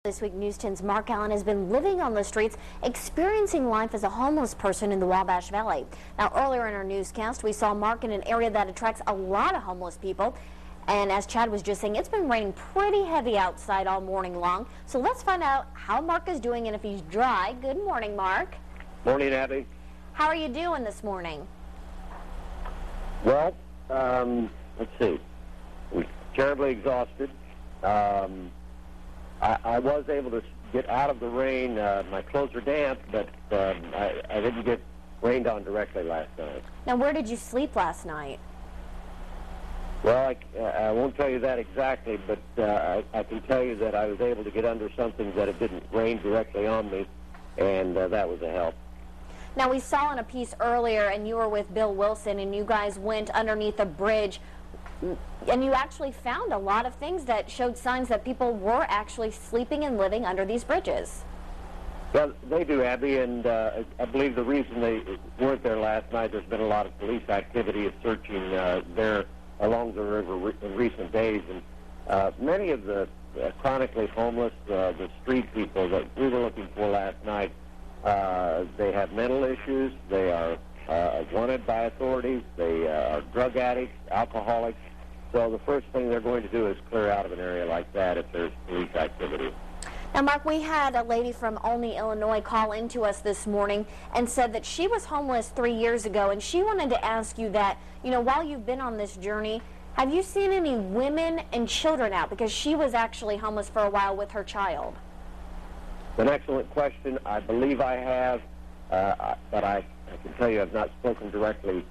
This week, News 10's Mark Allen has been living on the streets, experiencing life as a homeless person in the Wabash Valley. Now, earlier in our newscast, we saw Mark in an area that attracts a lot of homeless people. And as Chad was just saying, it's been raining pretty heavy outside all morning long. So let's find out how Mark is doing and if he's dry. Good morning, Mark. Morning, Abby. How are you doing this morning? Well, let's see. We're terribly exhausted. I was able to get out of the rain. My clothes are damp, but I didn't get rained on directly last night. Now, where did you sleep last night? Well, I won't tell you that exactly, but I can tell you that I was able to get under something that it didn't rain directly on me, and that was a help. Now, we saw in a piece earlier, and you were with Bill Wilson, and you guys went underneath a bridge, and you actually found a lot of things that showed signs that people were actually sleeping and living under these bridges. Well, they do, Abby, and I believe the reason they weren't there last night, there's been a lot of police activity of searching there along the river in recent days, and many of the chronically homeless, the street people that we were looking for last night, they have mental issues, they are wanted by authorities, they are drug addicts, alcoholics. So the first thing they're going to do is clear out of an area like that if there's police activity. Now, Mark, we had a lady from Olney, Illinois call into us this morning and said that she was homeless 3 years ago, and she wanted to ask you that, you know, while you've been on this journey, have you seen any women and children out? Because she was actually homeless for a while with her child. An excellent question. I believe I have, but I can tell you I've not spoken directly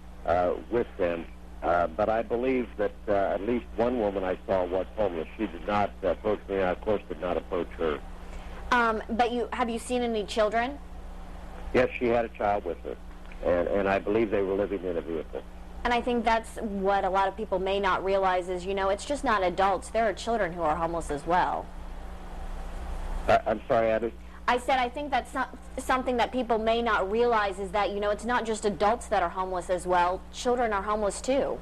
with them. But I believe that at least one woman I saw was homeless. She did not approach me. I, of course, did not approach her. But have you seen any children? Yes, she had a child with her, and I believe they were living in a vehicle. And I think that's what a lot of people may not realize is, you know, it's just not adults. There are children who are homeless as well. I'm sorry, Abby? I said I think that's not something that people may not realize is that, you know, it's not just adults that are homeless as well. Children are homeless too.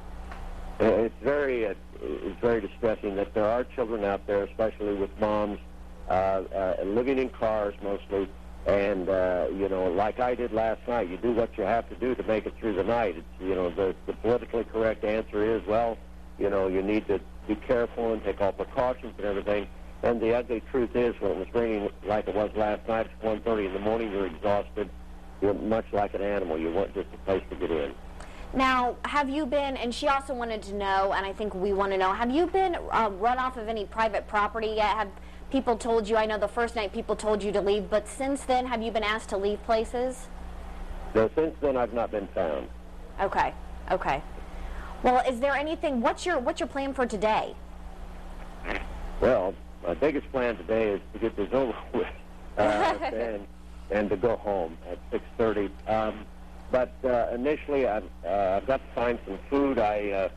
It's very distressing that there are children out there, especially with moms, living in cars mostly. And, you know, like I did last night, you do what you have to do to make it through the night. It's, you know, the politically correct answer is, well, you know, you need to be careful and take all precautions and everything. And the ugly truth is, when it was raining like it was last night at 1:30 in the morning, you're exhausted. You're much like an animal. You want just a place to get in. Now, have you been, and she also wanted to know, and I think we want to know, have you been run off of any private property yet? Have people told you, I know the first night people told you to leave, but since then, have you been asked to leave places? No, since then I've not been found. Okay, okay. Well, is there anything, what's your plan for today? Well, my biggest plan today is to get this over with and to go home at 6:30. But initially, I've got to find some food. I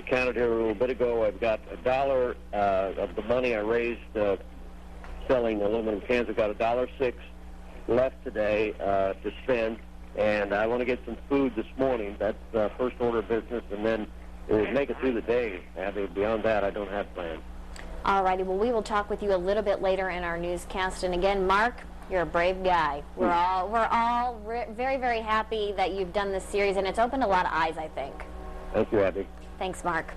counted here a little bit ago. I've got $1 of the money I raised selling aluminum cans. I've got $1.06 left today to spend, and I want to get some food this morning. That's first order of business, and then make it through the day. Abby, beyond that, I don't have plans. All righty. Well, we will talk with you a little bit later in our newscast. And again, Mark, you're a brave guy. We're all very, very happy that you've done this series, and it's opened a lot of eyes, I think. Thank you, Abby. Thanks, Mark.